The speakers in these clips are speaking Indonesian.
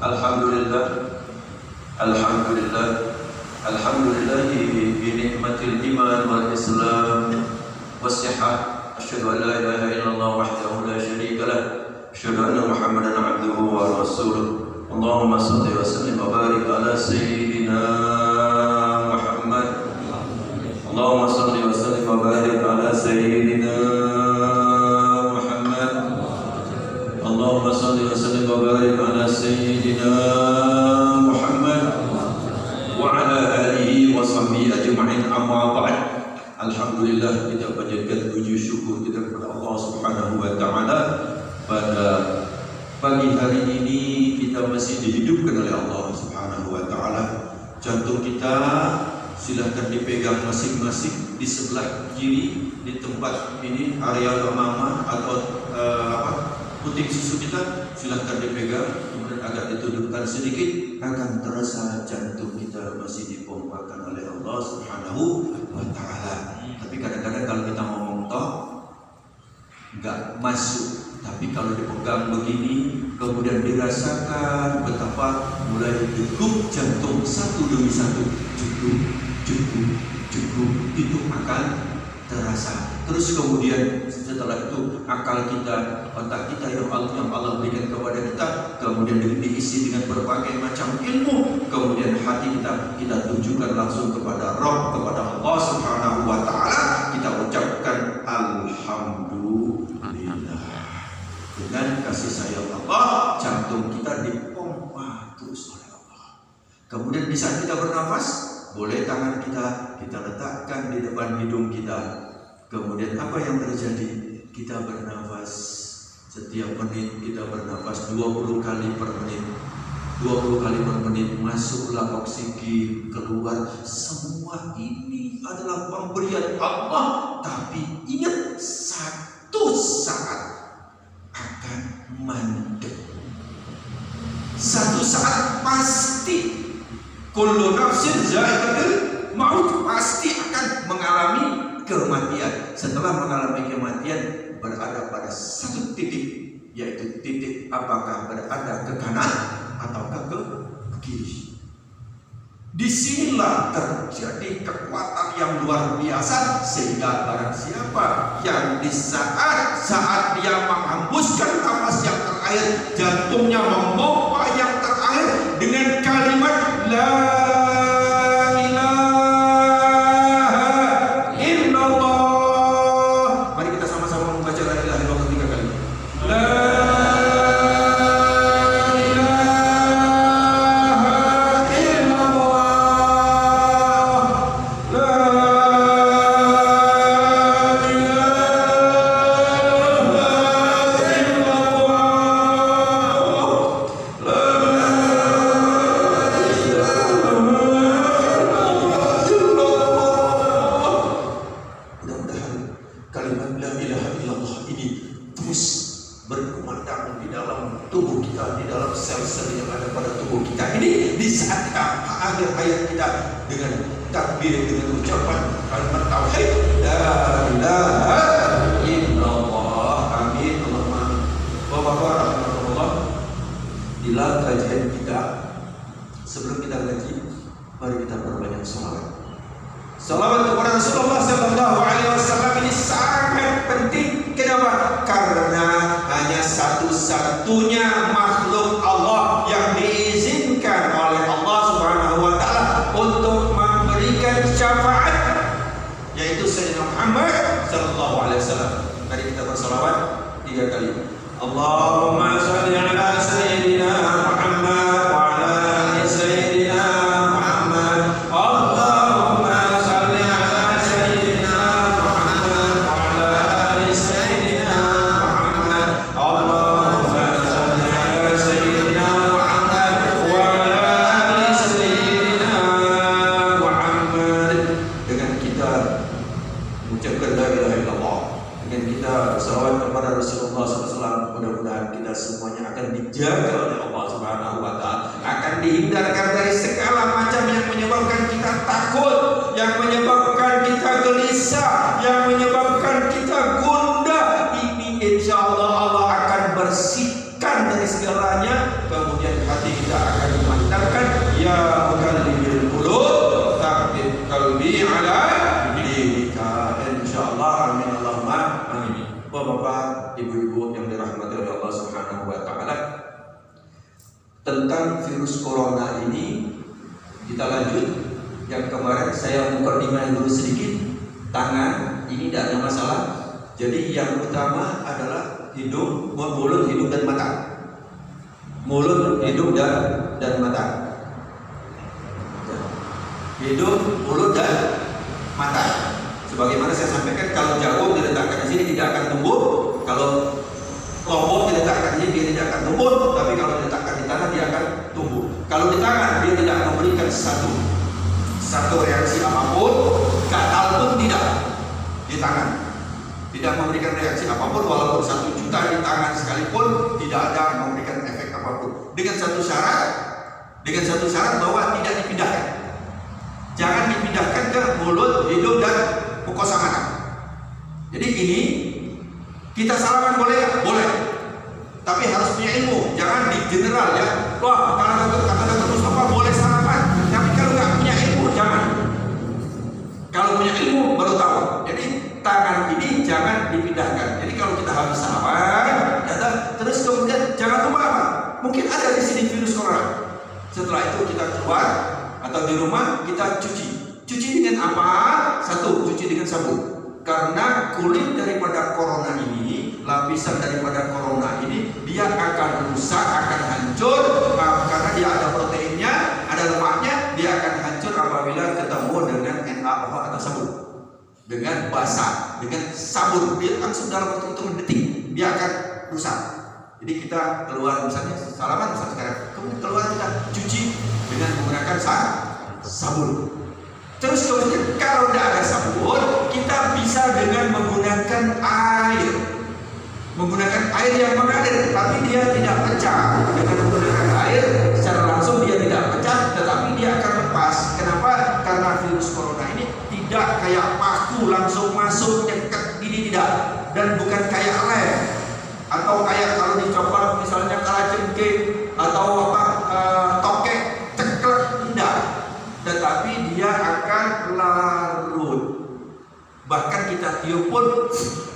Alhamdulillah, Alhamdulillah, Alhamdulillah bi ni'matil iman wal Islam was-sihah. Asyhadu an la ilaha illallah wahdahu la syarika lah. Asyhadu anna Muhammadan abduhu wa rasuluh. Allahumma shalli wa sallim wa barik ala sayyidina Muhammad. Allahumma shalli wa sallim wa barik ala sayyidina Muhammad. Allahumma shalli wa sallim wa barik ala sayyidina Muhammad wa ala alihi wa sahbihi ajma'in, amma ba'd. Alhamdulillah, kita panjatkan puji syukur kita kepada Allah Subhanahu wa taala. Pada pagi hari ini kita masih dihidupkan oleh Allah Subhanahu wa taala. Jantung kita silakan dipegang masing-masing di sebelah kiri, di tempat ini area mama atau puting susu kita silakan dipegang, kemudian agak ditundukkan sedikit, akan terasa jantung kita masih dipompakan oleh Allah Subhanahu wa taala. Tapi kadang-kadang kalau kita ngomong toh enggak masuk. Tapi kalau dipegang begini, kemudian dirasakan betapa mulai degup jantung satu demi satu, cukup, itu akan terasa. Terus kemudian setelah itu akal kita, otak kita yang Allah berikan kepada kita, kemudian diisi dengan berbagai macam ilmu. Kemudian hati kita tunjukkan langsung kepada Rabb, kepada Allah Subhanahu wa taala. Kita ucapkan alhamdulillah. Dengan kasih sayang Allah, jantung kita dipompa terus oleh Allah. Kemudian di saat kita bernafas, boleh tangan kita letakkan di depan hidung kita. Kemudian apa yang terjadi? Kita bernafas setiap menit, kita bernafas 20 kali per menit. 20 kali per menit masuklah oksigen, keluar. Semua ini adalah pemberian Allah. Tapi ingat, satu saat akan mandek. Satu saat pasti kullu nafsin za'iqatul maut, pasti akan mengalami kematian. Setelah mengalami kematian, berada pada satu titik, yaitu titik apakah berada ke kanan ataukah ke kiri. Disinilah terjadi kekuatan yang luar biasa, sehingga barang siapa yang di saat dia menghembuskan nafas yang terakhir, jantungnya memompa yang terakhir dengan kalimat la ilaha illallah. Mari kita sama-sama membaca la ilaha illallah 3 kali. La berkumandang di dalam tubuh kita, di dalam sel-sel yang ada pada tubuh kita ini. Di saat kita akhir hayat kita, dengan takbir, dengan ucapan kalimat tauhid la ilaha illallah. Amin. Allahumma wa barakatuh. Di dalam kajian kita, sebelum kita ngaji, mari kita perbanyak salawat. Salawat kepada Rasulullah sallallahu alaihi wasallam ini sangat penting. Kenapa? Karena hanya satu-satunya makhluk Allah yang diizinkan oleh Allah Subhanahu wa taala untuk memberikan syafaat, yaitu Sayyidina Muhammad sallallahu alaihi wasallam. Mari kita bersalawat 3 kali. Allahumma shalli ala sayyidina Muhammad wa ala ali sayyidina Muhammad. Allahumma shalli ala sayyidina Muhammad wa ala ali sayyidina Muhammad. Allahumma shalli ala sayyidina Muhammad wa ala ali sayyidina Muhammad. Dengan kita mengucapkan la ilaha illallah, dengan kita bersalawat kepada Rasulullah SAW, mudah-mudahan kita semuanya akan dijaga oleh Allah Subhanahu wa taala, akan dihindarkan dari segala macam yang menyebabkan kita takut, yang menyebabkan kita gelisah, yang menyebabkan kita gundah. Ini insya Allah Allah akan bersihkan dari segalanya kemudian hati kita akan memantarkan ya mukallibil qulub tsabbit qalbi ala dinika. Insyaallah, amin Allahumma amin. Bapak-bapak, ibu-ibu yang dirahmati oleh Allah Subhanahu wa taala, tentang virus corona ini kita lanjut. Yang kemarin saya mukadimah dulu sedikit. Tangan ini tidak ada masalah. Jadi yang utama adalah hidung, mulut, hidung dan mata. Mulut, hidung dan mata. Hidung, mulut dan mata. Sebagaimana saya sampaikan, kalau jagung diletakkan di sini tidak akan tumbuh. Kalau lombok diletakkan di sini dia tidak akan tumbuh. Tapi kalau diletakkan di tangan dia akan tumbuh. Kalau di tangan dia tidak akan memberikan satu reaksi apapun, gatal pun tidak di tangan. Tidak memberikan reaksi apapun, walaupun 1 juta di tangan sekalipun tidak ada memberikan efek apapun. Dengan satu syarat bahwa tidak dipindahkan. Jangan dipindahkan ke mulut, hidung dan mukosa mata. Jadi ini kita salaman boleh ya? Boleh. Tapi harus punya ilmu, jangan di general ya. Wah, kata dokter Mustafa boleh salaman. Tapi kalau nggak punya ilmu jangan. Kalau punya ilmu baru tahu. Jadi tangan ini jangan dipindahkan. Jadi kalau kita habis salaman, terus kemudian jangan lupa apa? Mungkin ada di sini virus corona. Setelah itu kita keluar atau di rumah kita cuci. Cuci dengan apa? 1, cuci dengan sabun. Karena kulit daripada corona ini, lapisan daripada corona ini, dia akan rusak, akan hancur karena dia ada proteinnya, ada lemaknya, dia akan hancur apabila ketemu dengan NaOH atau sabun. Dengan basah, dengan sabun, dia langsung dalam waktu itu mendetik, dia akan rusak. Jadi kita keluar misalnya salaman misalnya sekarang, kemudian keluar kita cuci dengan menggunakan sabun. Terus kemudian kalau tidak ada sabun, kita bisa dengan menggunakan air. Menggunakan air yang mengalir, tapi dia tidak pecah. Dengan menggunakan air secara langsung dia tidak pecah, tetapi dia akan lepas. Kenapa? Karena virus corona ini tidak kayak paku langsung masuk nyekat ini, tidak. Dan bukan kayak lem atau kayak kalau dicoba misalnya kalajengking atau tokek ceklek, tidak. Tetapi dia akan larut. Bahkan kita tiup pun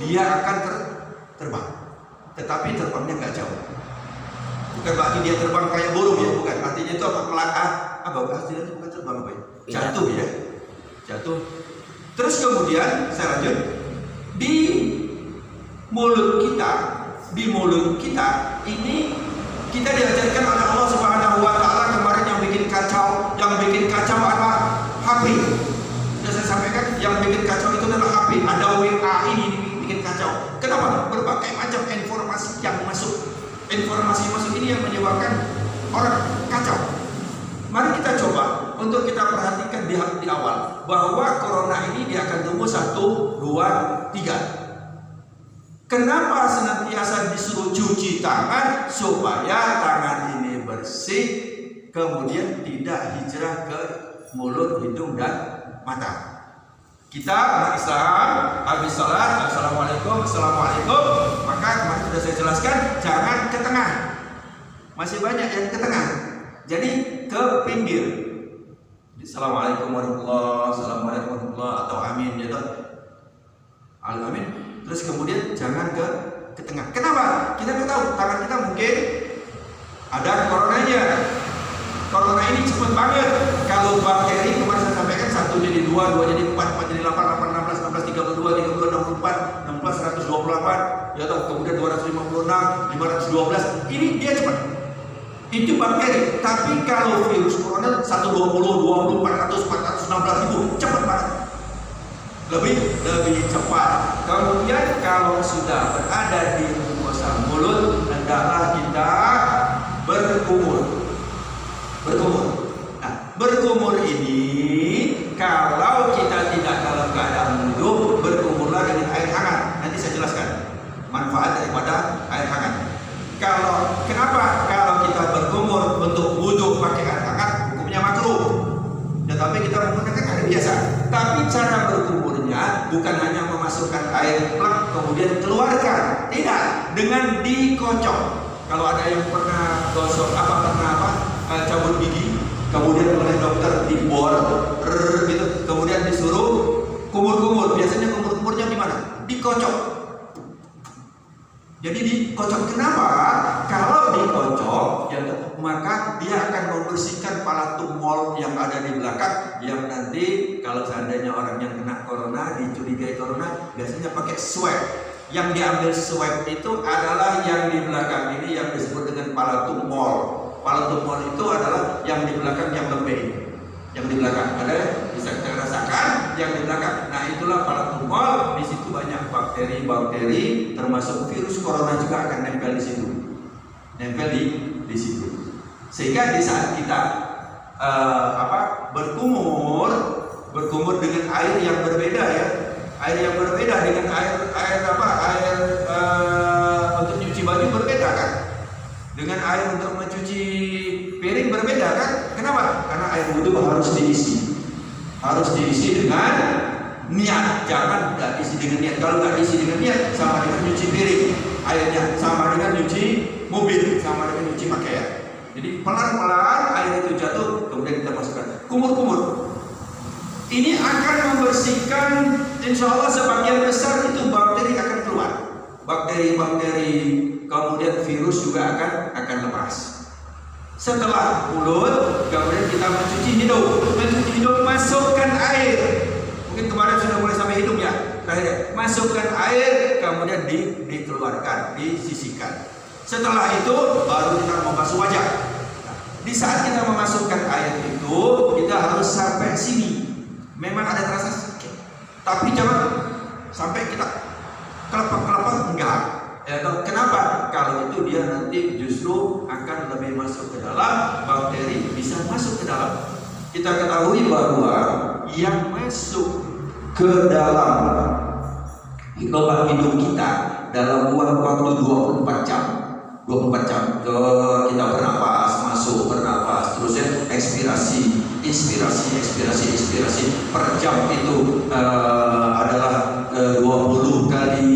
dia akan terbang. Tetapi terbangnya nggak jauh. Bukan berarti dia terbang kayak burung ya, bukan. Artinya itu apa? Melangkah. Artinya itu bukan terbang apa ya? Jatuh ya. Jatuh. Terus kemudian saya lanjut. Di mulut kita ini kita diajarkan oleh Allah Subhanahu wa taala kemarin yang bikin kacau apa? HP. Sudah saya sampaikan yang bikin kacau itu adalah HP. Ada WA ini bikin kacau. Kenapa? Berbagai macam informasi yang masuk. Informasi masuk ini yang menyebabkan orang kacau. Mari kita coba untuk kita perhatikan di awal bahwa corona ini dia akan tumbuh 1, 2, 3. Kenapa senantiasa disuruh cuci tangan supaya tangan ini bersih, kemudian tidak hijrah ke mulut, hidung dan mata. Kita umat Islam habis salat, assalamualaikum, maka kemarin sudah saya jelaskan jangan ke tengah. Masih banyak yang ke tengah. Jadi ke pinggir. Assalamualaikum warahmatullahi atau amin ya toh. Amin. Terus kemudian jangan ke tengah. Kenapa? Kita nggak tahu tangan kita mungkin ada coronanya. Corona ini cepat banget. Kalau bakteri kemarin saya sampaikan 1 jadi 2, 2 jadi 4, 4 jadi 8, 8, 16, 16, 32, 32, 64, 16, 128, ya toh, kemudian 256, 512. Ini dia cepat. Itu bakteri. Tapi kalau virus corona 120, 20, 400, 416 ribu, cepat banget. Lebih cepat. Kemudian kalau sudah berada di mukosa mulut, hendaklah kita berkumur. Nah, berkumur ini kalau kita tidak dalam keadaan wudhu, berkumurlah dengan air hangat. Nanti saya jelaskan manfaat daripada air hangat. Kenapa? Kalau kita berkumur untuk wudhu pakai air hangat, hukumnya makruh. Tetapi kita menggunakan air biasa. Tapi cara berkumurnya bukan hanya memasukkan air plak kemudian keluarkan, tidak, dengan dikocok. Kalau ada yang pernah cabut gigi, kemudian oleh dokter dibor, gitu, kemudian disuruh kumur-kumur. Biasanya kumur-kumurnya gimana? Dikocok. Jadi dikocok. Kenapa? Kalau dikocok, ya, maka dia akan membersihkan pala tumor yang ada di belakang, yang nanti kalau seandainya orang yang kena corona, dicurigai corona, biasanya pakai swab. Yang diambil swab itu adalah yang di belakang ini, yang disebut dengan pala tumor. Pala tumor itu adalah yang di belakang, yang lembek ini. Yang di belakang ada, bisa kita rasakan yang di belakang. Nah, itulah pala tumor. Di situ banyak bakteri-bakteri, termasuk virus corona juga akan nempel di situ. Nempel di situ. Sehingga di saat kita berkumur dengan air yang berbeda, ya. Air yang berbeda dengan air untuk nyuci baju berbeda kan? Dengan air untuk mencuci piring berbeda kan? Kenapa? Karena air wudhu harus diisi. Harus diisi dengan niat. Jangan nggak diisi dengan niat. Kalau nggak diisi dengan niat, sama dengan nyuci piring. Airnya sama dengan nyuci mobil, sama dengan nyuci pakaian. Jadi pelan-pelan air itu jatuh, kemudian kita masukkan. Kumur-kumur. Ini akan membersihkan, insya Allah sebagian besar itu bakteri akan keluar. Bakteri-bakteri, kemudian virus juga akan lepas. Setelah mulut, kemudian kita mencuci hidung. Mencuci hidung, masukkan air. Mungkin kemarin sudah mulai sampai hidung ya. Terakhir, masukkan air, kemudian dikeluarkan, disisihkan. Setelah itu baru kita membasuh wajah. Nah, di saat kita memasukkan air itu, kita harus sampai sini. Memang ada terasa sakit, tapi jangan sampai kita kelepek-kelepek, enggak. Kenapa? Kalau itu dia nanti justru akan lebih masuk ke dalam, bakteri bisa masuk ke dalam. Kita ketahui bahwa yang masuk ke dalam lubang hidung kita dalam waktu 24 jam kita bernapas, masuk, bernapas, terusnya ekspirasi, inspirasi per jam itu adalah 20 kali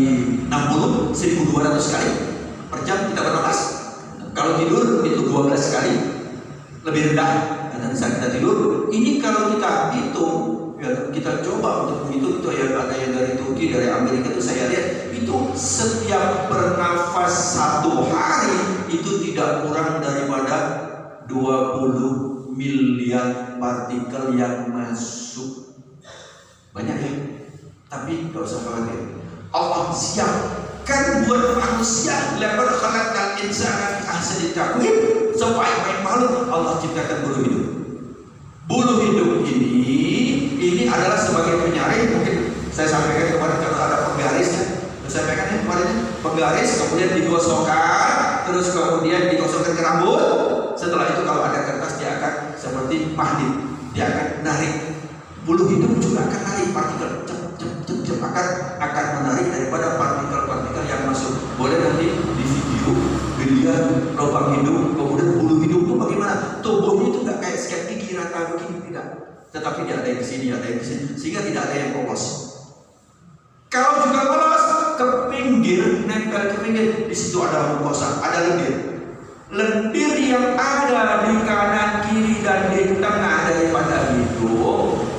60, 1200 kali per jam kita bernapas. Kalau tidur itu 12 kali lebih rendah dan saat kita tidur. Ini kalau kita hitung, ya, kita coba untuk menghitung itu, ya, ada yang dari Turki, dari Amerika itu saya lihat itu setiap bernafas 1 hari itu tidak kurang daripada 20 miliar partikel yang masuk. Banyak ya, tapi gak usah khawatir. Allah siapkan buat manusia, laqad khalaqal insana fi ahsani taqwim, sebaik-baik makhluk Allah ciptakan bulu hidung. Bulu hidung ini adalah sebagai penyaring. Mungkin saya sampaikan kemarin kalau ada penggarisnya. Saya sampaikan ya kemarin, penggaris kemudian digosokkan, terus kemudian digosokkan ke rambut. Setelah itu kalau ada kertas dia akan seperti magnet, dia akan narik. Bulu hidung juga akan narik partikel, akan menarik daripada partikel-partikel yang masuk. Boleh nanti di video dilihat lubang hidung, kemudian bulu hidung itu bagaimana? Tubuhnya itu nggak kayak sikat gigi rata begini, tidak. Tetapi dia ada yang di sini, ada yang di sini, sehingga tidak ada yang polos. Kalau juga polos ke pinggir, nempel ke pinggir, di situ ada mukosa, ada lendir. Lendir yang ada di kanan, kiri, dan di tengah daripada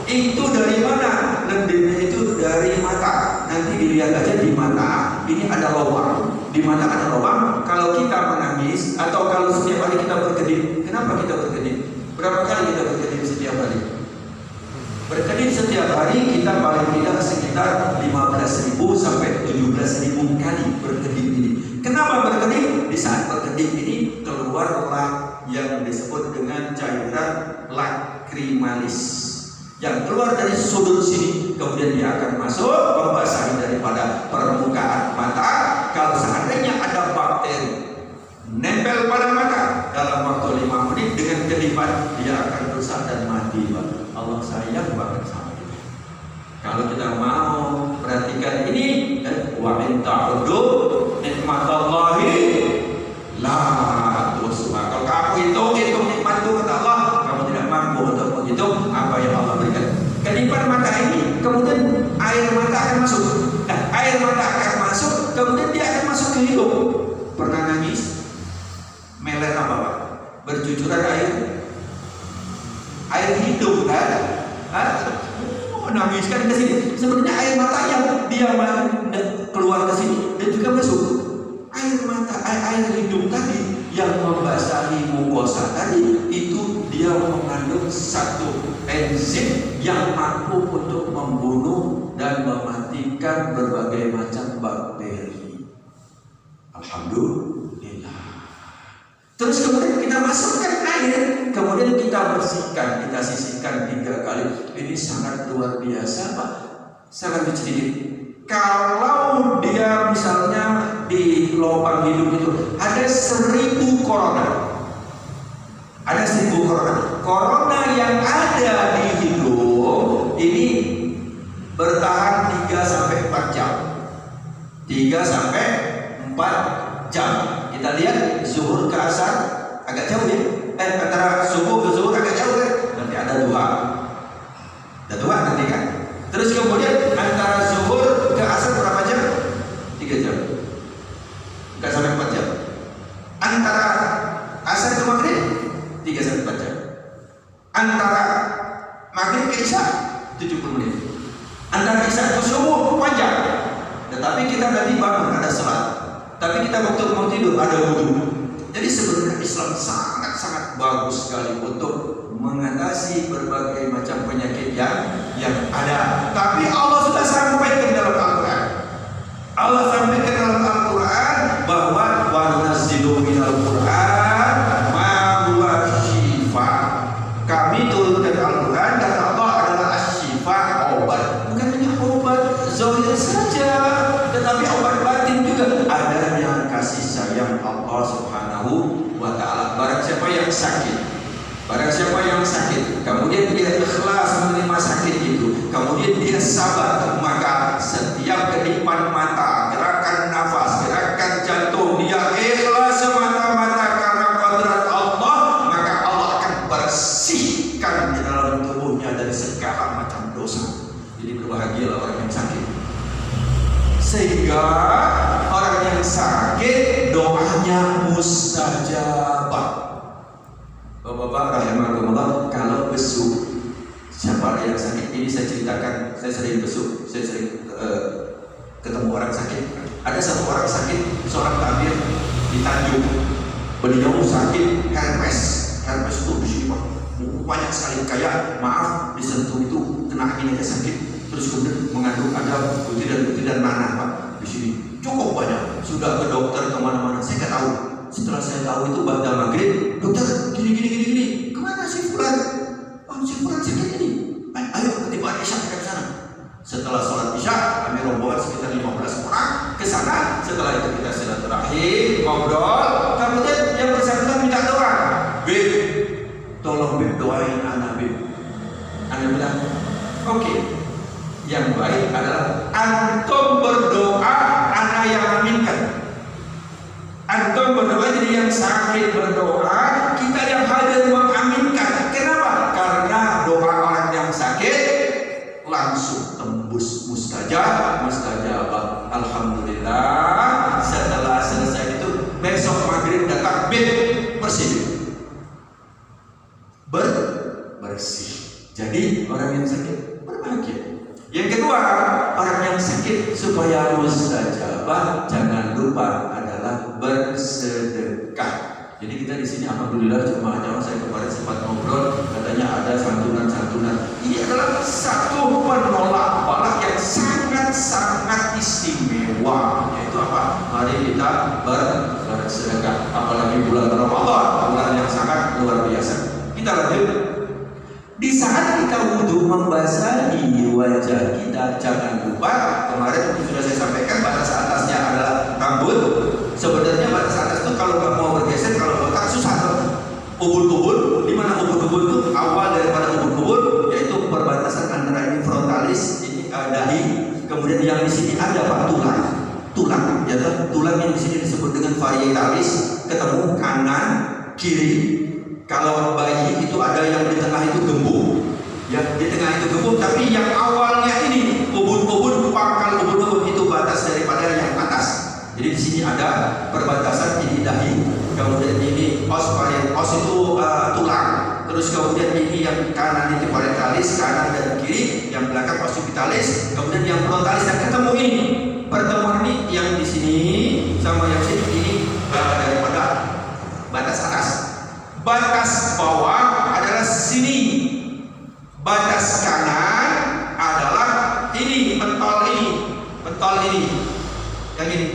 itu dari mana? Lendirnya itu dari mata. Nanti dilihat aja di mata, ini ada lubang. Di mata ada lubang. Kalau kita menangis atau kalau setiap hari kita berkedip, kenapa kita berkedip? Berapa kali kita berkedip setiap hari? Berkedip setiap hari kita paling tidak sekitar 15.000 sampai 17.000 kali berkedip ini. Kenapa berkedip? Di saat berkedip ini keluarlah yang disebut dengan cairan lakrimalis yang keluar dari sudut sini, kemudian dia akan masuk membasahi daripada permukaan mata. Kalau seandainya ada bakteri nempel pada mata dalam waktu 5 menit dengan kedipan, dia akan rusak dan mati. Allah sayang banget sama kita. Kalau kita mau perhatikan ini, wa in ta'uddu nikmatallahi la tuhsuha. Kalau kamu hitung nikmat itu kata Allah, kamu tidak mampu untuk menghitung apa yang Allah berikan. Kedipan mata ini, kemudian air mata akan masuk. Nah, air mata akan masuk, kemudian dia akan masuk ke hidung. Pernah nangis? bercucuran air hidup kan? Nangis kan ke sini. Sebenarnya air mata yang dia keluar ke sini dan juga masuk. Air mata, air hidup tadi yang membasahi mukosa tadi itu dia mengandung satu enzim yang mampu untuk membunuh dan mematikan berbagai macam bakteri. Alhamdulillah. Terus kemudian kita masukkan air, kemudian kita bersihkan, kita sisihkan 3 kali. Ini sangat luar biasa, Pak. Sangat sedikit. Kalau dia misalnya di lubang hidup itu ada 1000 corona, ada 1000 corona. Corona yang ada di hidung ini bertahan 3-4 jam. 3-4 jam. Kita lihat zuhur ke asar agak jauh ya. Antara subuh ke zuhur agak jauh kan. Nanti ada duha. Ada duha nanti kan. Terus kemudian antara zuhur ke asar berapa jam? 3 jam. Enggak sampai 4 jam. Antara asar ke maghrib 3-4 jam. Antara maghrib ke isya 70 menit. Antara isya ke subuh panjang. Tetapi kita nanti bangun ada salat. Tapi kita waktu mau tidur ada wudu. Jadi sebenarnya Islam sangat bagus sekali untuk mengatasi berbagai macam penyakit yang ada. Tapi Allah sudah sampaikan dalam Al-Quran. Allah sampaikan dalam Al-Quran bahwa wa nunazzilu minal Quran ma huwa syifa. Kami turunkan Al-Quran dan Allah adalah asy-syifa, obat. Bukan hanya obat zahir saja, tetapi obat batin juga. Adanya kasih sayang Allah Subhanahu wa ta'ala. Barang siapa yang sakit, kemudian dia ikhlas menerima sakit itu, kemudian dia sabar, maka setiap kedipan mata, gerakan nafas, gerakan jantung, dia ikhlas semata-mata karena qadrat Allah, maka Allah akan bersihkan di dalam tubuhnya dari segala macam dosa. Jadi berbahagialah orang yang sakit. Sehingga orang yang sakit doanya mustajabah. Bapak-bapak rahimakumullah, kalau besuk, siapa yang sakit ini saya ceritakan, saya sering besuk, saya sering ketemu orang sakit. Ada satu orang sakit, seorang tabir di Tanjung. Beliau sakit herpes itu di sini Pak, banyak sekali, kayak maaf disentuh itu kena ini sakit. Terus kemudian mengandung ada butiran nanah Pak di sini cukup banyak. Sudah ke dokter kemana-mana, saya nggak tahu. Setelah saya tahu itu pada maghrib, dokter gini, kemana si Fulan? Oh si Fulan sakit ini. Ayo nanti pada isya kita ke sana. Setelah sholat isya, kami rombongan sekitar 15 orang ke sana. Setelah itu kita silaturahim, ngobrol. Kemudian yang bersangkutan minta doa. Bib, tolong Bib doain anak Bib. Anak bilang, oke. Yang baik adalah antum berdoa, anak yang aminkan. Antum berdoa, jadi yang sakit berdoa, kita yang hadir mengaminkan. Kenapa? Karena doa orang yang sakit langsung tembus mustajabah. Alhamdulillah. Setelah selesai itu besok maghrib datang bersih, bersih. Jadi orang yang sakit berbahagia. Yang kedua, orang yang sakit supaya mustajabah, jangan lupa adalah bersedekah. Jadi kita di sini alhamdulillah jemaah saya kemarin sempat ngobrol, katanya ada santunan. Ini adalah satu penolak balak yang sangat istimewa, yaitu apa? Mari kita bersedekah. Apalagi bulan Ramadan, bulan yang sangat luar biasa. Kita lanjut. Di saat kita wudhu membasahi wajah kita, jangan lupa kemarin sudah saya sampaikan batas atasnya adalah rambut. Sebenarnya batas atas itu kalau nggak mau bergeser, kalau botak susah tuh. Ubun-ubun, di mana ubun-ubun itu awal daripada ubun-ubun, yaitu perbatasan antara ini frontalis, ini dahi, kemudian yang di sini ada tulang, ya tulang yang di sini disebut dengan varietalis, ketemu kanan, kiri. Kalau bayi itu ada yang di tengah itu gembung, ya di tengah itu gembung, tapi yang awalnya ini ubun-ubun, pangkal ubun-ubun itu batas daripada yang atas. Jadi di sini ada perbatasan ini dahi, kemudian ini os itu tulang, terus kemudian ini yang kanan itu pariettalis, kanan dan kiri, yang belakang occipitalis, kemudian yang frontalis, dan ketemu ini pertemuan ini yang di sini sama yang sini ini daripada batas atas. Batas bawah adalah sini, batas kanan adalah ini, pentol ini, yang ini.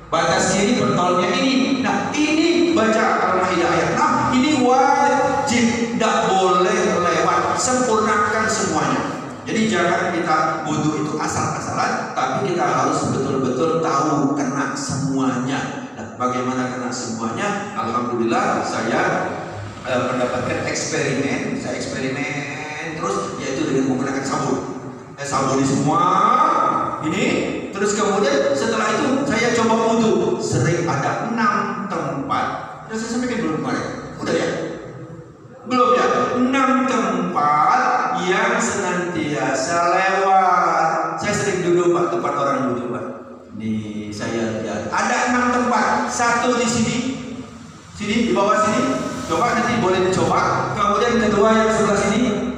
Batas kiri pentolnya ini. Nah, ini baca Al-Maidah ayat 6. Ini wajib, tidak boleh lewat. Sempurnakan semuanya. Jadi jangan kita wudu itu asal-asalan, tapi kita harus betul-betul tahu kena semuanya. Nah, bagaimana kena semuanya? Alhamdulillah saya mendapatkan eksperimen. Saya eksperimen terus, yaitu dengan menggunakan sabun. Saya sabuni semua ini. Terus kemudian setelah itu saya coba wudu. Sering ada 6 tempat. Sudah saya sampaikan belum kemarin? Udah ya? Belum ya? 6 tempat yang senantiasa lewat. Saya sering duduk Pak, tempat orang duduk Pak. Nih saya lihat ada 6 tempat. Satu di sini, di bawah sini. Coba nanti boleh dicoba. Kemudian kedua yang sebelah sini.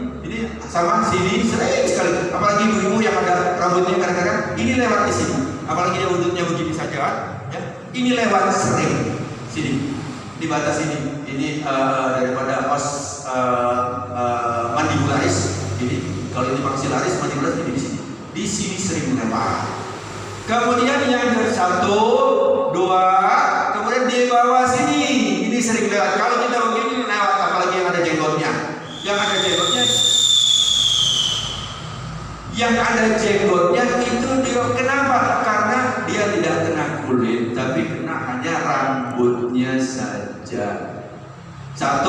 Sama sini sering sekali, apalagi ibu-ibu yang ada rambutnya kadang-kadang ini lewat di sini, apalagi dia wujudnya begini saja, ya ini lewat sering sini di batas ini daripada os mandibularis ini, kalau ini maxillaris mandibularis ini di sini sering lewat. Kemudian yang satu, dua, kemudian di bawah sini ini sering lewat. Kalau kita begini lewat, apalagi yang ada jenggotnya, yang ada jenggotnya itu dia kenapa? Karena dia tidak kena kulit, tapi kena hanya rambutnya saja. 1,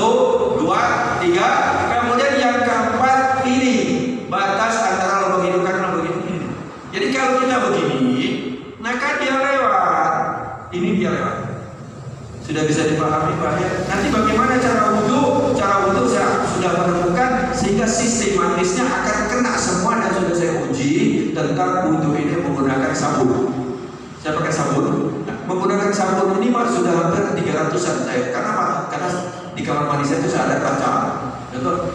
2, 3. Kemudian yang keempat ini batas antara lubang hidung dan lubang hidung ini. Jadi kalau kita begini, maka dia lewat. Ini dia lewat. Sudah bisa dipahami Pak ya? Nanti bagaimana cara wudhu? Cara wudhu saya sudah menemukan sehingga sistematisnya akan kena semua, dan sudah saya uji tentang wudhu ini menggunakan sabun. Saya pakai sabun. Nah, menggunakan sabun ini Mas sudah hampir 300-an saya. Karena apa? Karena di kamar mandi saya itu saya ada kaca.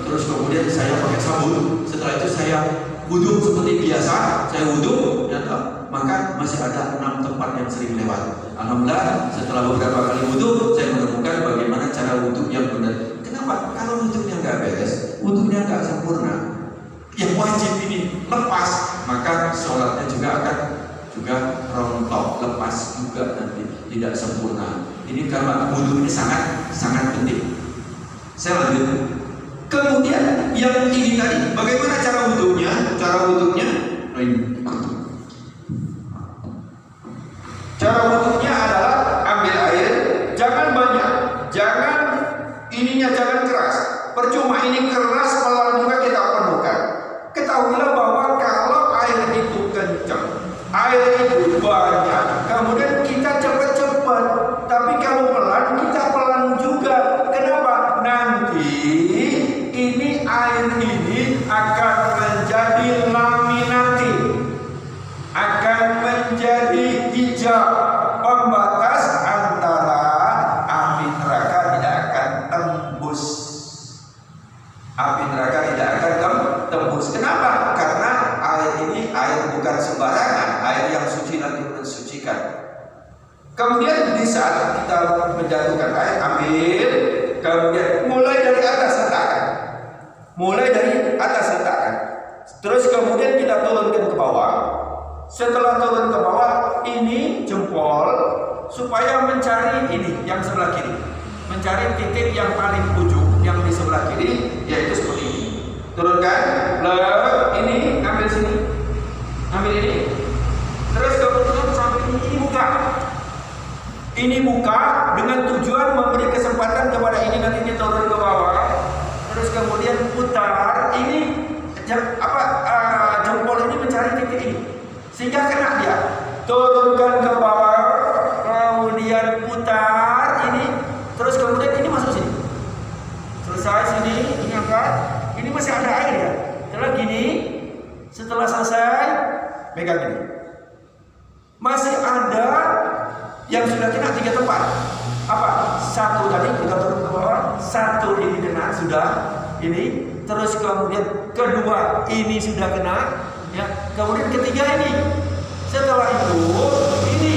Terus kemudian saya pakai sabun. Setelah itu saya wudhu seperti biasa. Saya wudhu, maka masih ada 6 tempat yang sering lewat. Alhamdulillah setelah beberapa kali wudhu saya menemukan bagaimana cara wudhu yang benar. Kenapa? Kalau wudhunya nggak beres, wudhunya nggak sempurna, yang wajib ini lepas, maka sholatnya juga akan rontok, lepas juga nanti, tidak sempurna. Ini karena wudhu ini sangat penting. Saya lanjut. Kemudian yang ini tadi, bagaimana cara wudhunya? Cara wudhunya adalah ambil air, jangan banyak, jangan keras. Percuma ini keras, pelan juga kita penuhkan. Ketahuilah bahwa kalau air itu kencang, air itu banyak, kemudian kita cepat-cepat. Tapi kalau pelan, kita pelan juga. Kenapa? Nanti ini air ini akan menjadi laminatif, akan menjadi hijab, pembatas antara api neraka tidak akan tembus. Api neraka tidak akan tembus. Kenapa? Karena air ini air bukan sembarangan, air yang suci lagi mensucikan. Kemudian di saat kita menjatuhkan air, ambil, kemudian mulai dari atas letakkan, terus kemudian kita turunkan ke bawah. Setelah turun ke bawah, ini jempol supaya mencari ini yang sebelah kiri, mencari titik yang paling ujung yang di sebelah kiri, yaitu seperti ini. Turunkan, ini ambil sini, ambil ini, terus kemudian sampai ini buka. Ini buka dengan tujuan memberi kesempatan kepada ini nanti dia turun ke bawah, terus kemudian putar ini jempol ini mencari titik ini sehingga kena dia. Turunkan ke bawah, kemudian putar ini, terus kemudian ini masuk sini. Selesai sini, ini angkat. Ini masih ada air ya. Setelah gini, setelah selesai, pegang ini. Masih ada yang sudah kena 3 tempat. Apa? 1, kita turun ke bawah. Satu ini kena sudah, ini. Terus kemudian kedua ini sudah kena, ya. Kemudian ketiga ini. Setelah itu ini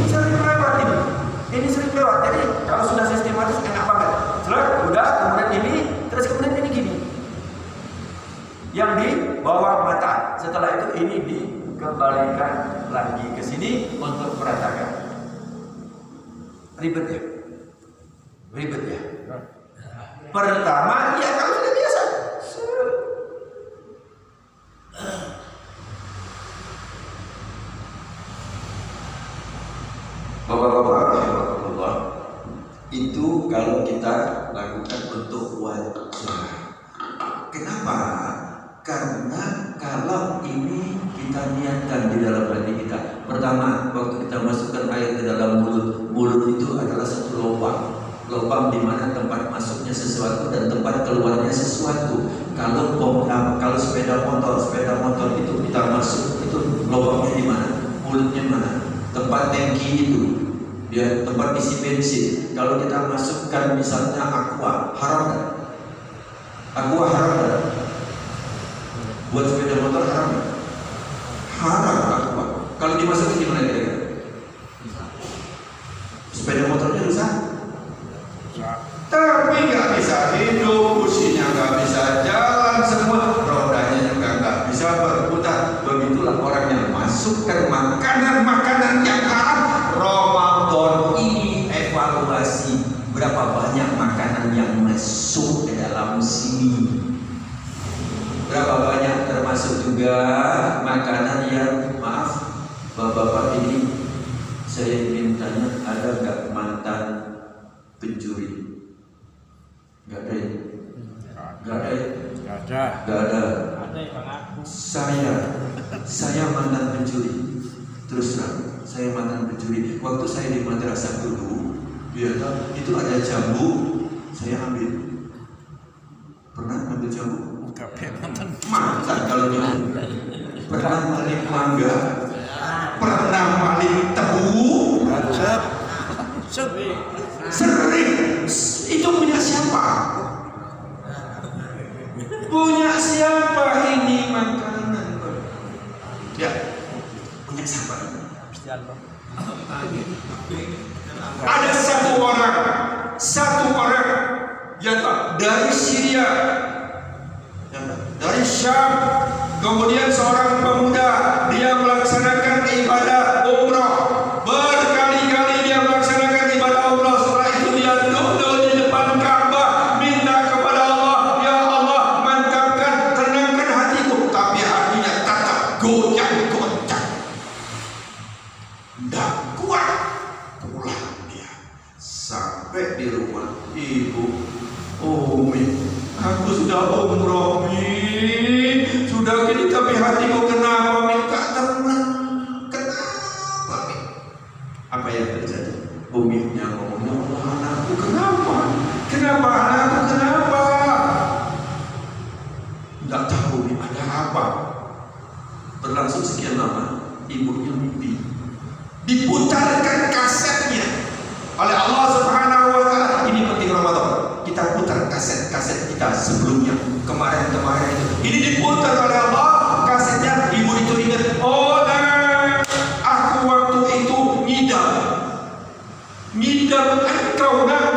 sering lewat ini. Ini sering lewat. Jadi kalau sudah sistematis enak banget. Udah, kemudian ini, terus kemudian ini gini. Yang di bawah mata. Setelah itu ini dikembalikan lagi ke sini untuk meratakan. Ribet ya? Ribet ya? Pertama, ya kalau sudah biasa. Bapak-bapak rahimahullah, itu kalau kita lakukan untuk wajah. Kenapa? Karena kalau ini kita niatkan di dalam hati kita. Pertama, waktu kita masukkan air ke dalam mulut itu adalah satu lubang di mana tempat masuknya sesuatu dan tempat keluarnya sesuatu. Kalau sepeda motor itu kita masuk, itu lubangnya di mana? Mulutnya mana? Tempat tangki itu, dia tempat isi bensin. Kalau kita masukkan misalnya aqua, haram kan? Aqua haram kan? Buat sepeda motor haram kan? Haram aqua. Kalau dimasukin gimana kira-kira? Sepeda motornya rusak? Tapi nggak bisa hidup, businya nggak bisa jalan, semua rodanya juga nggak bisa berputar. Begitulah orang yang masukkan makanan yang haram. Ramadan ini evaluasi berapa banyak makanan yang masuk ke dalam sini. Berapa banyak termasuk juga makanan yang, maaf bapak-bapak, ini saya mintanya ada nggak mantan pencuri? Nggak ada ya? Nggak ada ya? Nggak ada. Saya mantan pencuri. Terus terang, saya mantan pencuri. Waktu saya di madrasah dulu, ya, itu ada jambu, saya ambil. Pernah ambil jambu? Mantan kalau jambu. Pernah maling mangga, pernah maling tebu. Sering. Itu punya siapa? Punya siapa ini makanan? Ya, punya siapa? Ada satu orang yang dari Syria, dari Syam, kemudian seorang pemuda, dia melaksanakan ibadah umrah. Berkali-kali dia melaksanakan ibadah umrah. Setelah itu dia duduk di depan Ka'bah, minta kepada Allah, ya Allah, mantapkan, tenangkan hatiku. Tapi hatinya tetap goyang-goyang, tidak kuat. Pulang dia sampai di rumah ibu. Umi, aku sudah umrah, Mi. Sudah gini tapi hatiku kenapa, Mi? Tak tenang. Kenapa, Mi? Apa yang terjadi? Uminya ngomong, ya Allah, anakku kenapa? Kenapa anakku kenapa? Tidak tahu, Mi, ada apa? Berlangsung sekian lama, ibunya mimpi. Diputarkan kasetnya oleh Allah Subhanahu wa Ta'ala. Ini penting Ramadan. Kita putar kaset-kaset kita sebelumnya, kemarin-kemarin itu. Ini diputar oleh Allah kasetnya. Ibu itu ingat, oh nah, aku waktu itu ngidam engkau nak.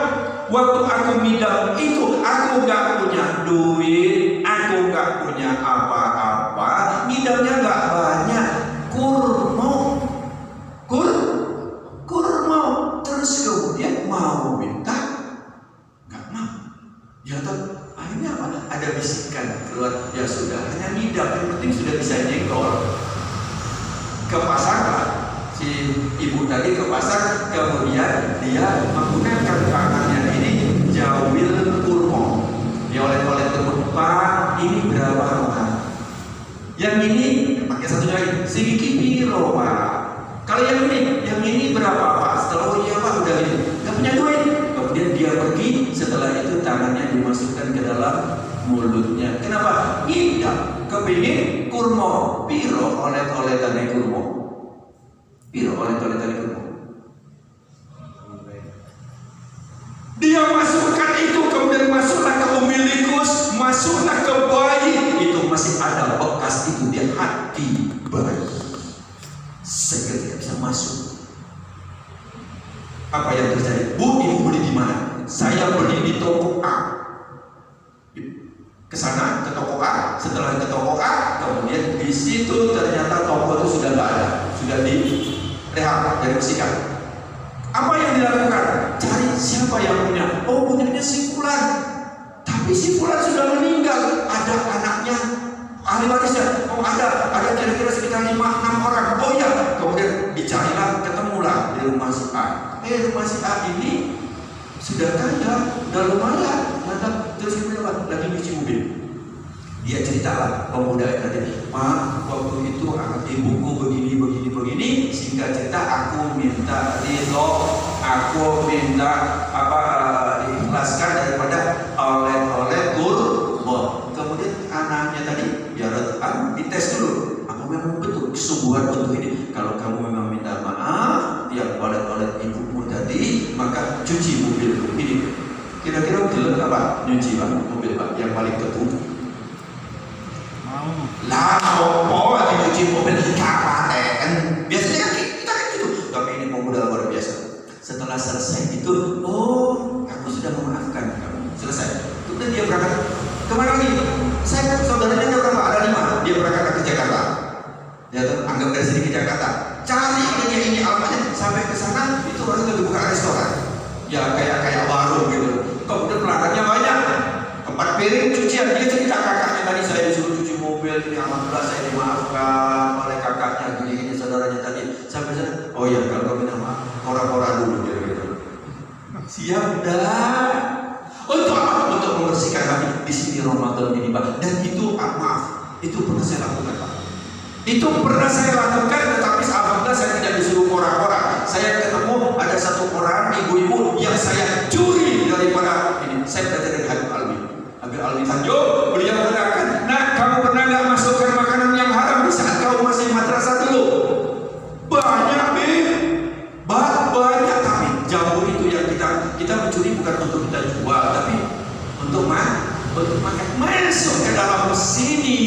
Waktu aku ngidam itu, aku gak punya duit, aku gak punya apa-apa, ngidamnya gak banyak, kurma. Terus kemudian mau minta, nggak mau. Ya toh, akhirnya apa? Ada bisikan keluar, ya sudah, hanya ngidam, yang penting sudah bisa nyenggol. Ke pasar, si ibu tadi ke pasar, kemudian dia menggunakan tangannya ini jawil kurma. Dia oleh-oleh kurma, Pak, ini berapa Pak? Yang ini pakai satu jari, sedikit piro Pak. Kalau yang ini berapa Pak? Setelah oh iya Pak, udah ini, nggak punya duit. Kemudian dia pergi, setelah itu tangannya dimasukkan ke dalam mulutnya. Kenapa? Tidak kepingin kurma. Piro oleh tadi kurma. Piro oleh tadi kurma. ke sana, ke toko A. Setelah ke toko A, kemudian di situ ternyata toko itu sudah nggak ada, sudah direhab, dibersihkan. Apa yang dilakukan? Cari siapa yang punya. Oh, punyanya si Fulan. Tapi si Fulan sudah meninggal. Ada anaknya, ahli warisnya. Oh, ada kira-kira sekitar 5-6 orang. Oh iya, kemudian dicarilah, ketemulah di rumah si A. Rumah si A ini sudah kaya, udah lumayan. Terus kemudian lagi nyuci mobil. Dia ceritalah pemuda yang tadi, Pak, waktu itu ibuku begini, sehingga cerita aku minta ridho, aku minta diikhlaskan daripada oleh kurban. Kemudian anaknya tadi biar dites dulu, apa memang betul kesungguhan untuk ini. Kalau kamu memang minta maaf tiap oleh ibumu tadi, maka cuci mobil ini. Kira-kira gelap apa? Nyuci mobil Pak yang paling ketujuh. Lah, mau cuci mobil kapaten. Biasanya kan kita kan gitu. Tapi ini pemuda luar biasa. Setelah selesai itu, oh, aku sudah memaafkan kamu. Selesai. Kemudian dia berangkat kemana lagi? Saya saudaranya ada berapa? Ada 5. Dia berangkat ke Jakarta. Dia tuh anggap dari sini ke Jakarta. Cari ini alamatnya sampai ke sana itu orang lagi buka restoran. Ya kayak warung gitu. Kemudian pelanggannya banyak. Tempat piring cucian. Dia cerita kakaknya tadi saya disuruh cuci mobil ini, alhamdulillah saya dimaafkan oleh kakaknya gini saudaranya tadi. Sampai sana, oh ya kalau kau minta maaf, kora-kora dulu gitu. Siap dah. Untuk apa? Untuk membersihkan hati. Di sini Ramadan ini Pak. Dan itu maaf, itu pernah saya lakukan Pak. Itu pernah saya lakukan, tetapi alhamdulillah saya tidak disuruh kora-kora. Saya ketemu ada satu orang ibu-ibu yang saya curi daripada ini. Saya belajar dari Habib Alwi Tanjung. Beliau mengatakan, nah kamu pernah nggak masukkan makanan yang haram di saat kamu masih madrasah dulu? Banyak banyak. Tapi jamu itu yang kita mencuri bukan untuk kita jual, tapi untuk makan masuk ke dalam sini.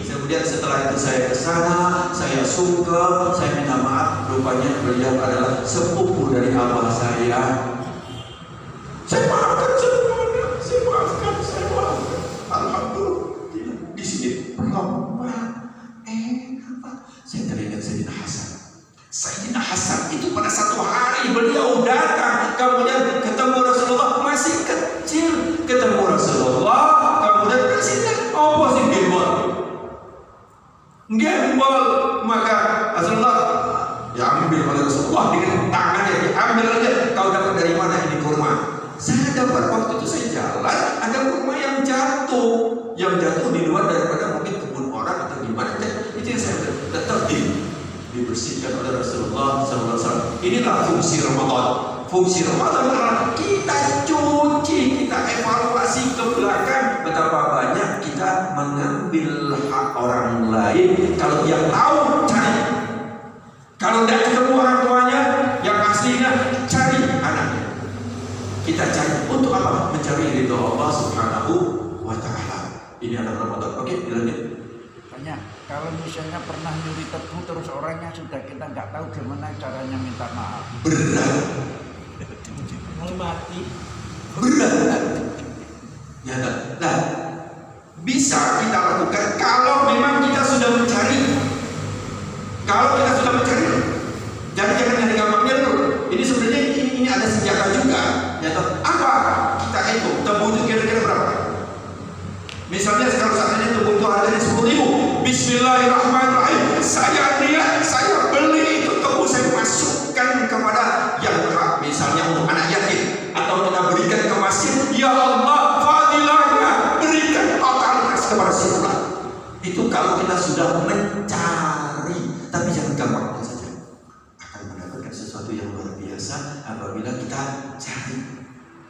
Kemudian setelah itu saya ke sana, saya sungkem, saya minta maaf. Rupanya beliau adalah sepupu dari abah saya. Saya maafkan semuanya, saya maafkan. Alhamdulillah. Di sini apa? Saya teringat Sayyidina Hasan itu pada satu hari beliau datang, kemudian ketemu Rasulullah masih kecil, ketemu Rasulullah, kemudian kasihnya sih gembol, maka Rasulullah ya ambil oleh Rasulullah dengan tangannya diambil aja. Kau dapat dari mana ini kurma? Saya dapat waktu itu saya jalan, ada kurma yang jatuh di luar daripada mungkin kebun orang atau gimana. Itu yang saya tetap dibersihkan oleh Rasulullah SAW. Inilah fungsi Ramadan. Fungsi Ramadan adalah kita cuci, kita evaluasi ke belakang betapa banyak kita mengambil hak orang lain. Kalau dia tahu cari, kalau tidak ketemu orang tuanya yang aslinya cari anaknya. Kita cari untuk apa? Mencari ridho Allah Subhanahu wa Ta'ala. Ini adalah Ramadan. Oke, dilanjut. Banyak. Kalau misalnya pernah nyuri tebu terus orangnya sudah kita nggak tahu gimana caranya minta maaf. Berat. Mau mati. Berat. Ya, nah, bisa kita lakukan kalau memang kita sudah mencari. Kalau kita sudah mencari, jangan nyari gampangnya dulu. Ini sebenarnya ini ada senjata juga. Ya, apa? Kita hitung tebu itu kira-kira berapa? Misalnya kalau saat ini tebu itu harganya 10.000. Bismillahirrahmanirrahim. Saya niat, saya beli itu tebu, saya masukkan kepada yang berhak. Misalnya untuk anak yatim, atau kita berikan ke masjid. Ya Allah, fadilahnya berikan totalitas kepada si fulan. Itu kalau kita sudah mencari, tapi jangan gampang saja. Akan mendapatkan sesuatu yang luar biasa apabila kita cari.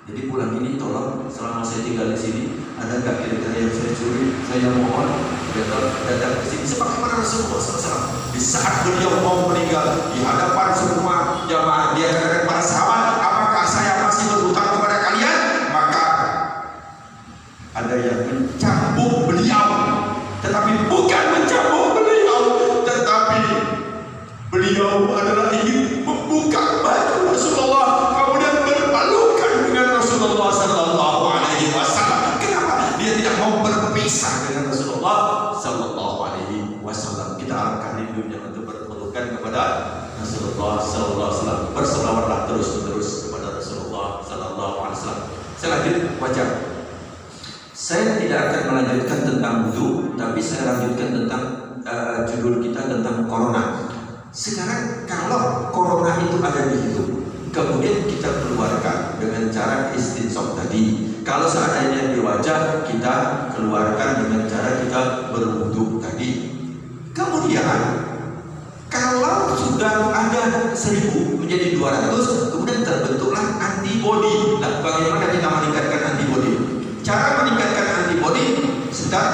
Jadi bulan ini tolong selama saya tinggal di sini ada nggak kira-kira yang saya curi? Saya mohon datang ke sini sebagaimana Rasulullah SAW. Di saat beliau mau meninggal di hadapan semua jamaah, dia katakan para sahabat, apakah saya masih berhutang kepada kalian? Maka ada yang mencambuk beliau, tetapi bukan mencambuk beliau, tetapi beliau adalah ingin membuka baju Rasulullah, kemudian berpelukan dengan Rasulullah Sallallahu Alaihi Wasallam. Kenapa? Dia tidak mau berpisah Saya lanjut wajah. Saya tidak akan melanjutkan tentang wudu, tapi saya lanjutkan tentang judul kita tentang corona. Sekarang kalau corona itu ada di hidup, kemudian kita keluarkan dengan cara istinsok tadi. Kalau seandainya di wajah, kita keluarkan dengan cara kita berwudu tadi. Kemudian kalau sudah ada 1000 menjadi 200, kemudian terbentuklah antibodi. Nah, bagaimana kita meningkatkan antibodi? Cara meningkatkan antibodi,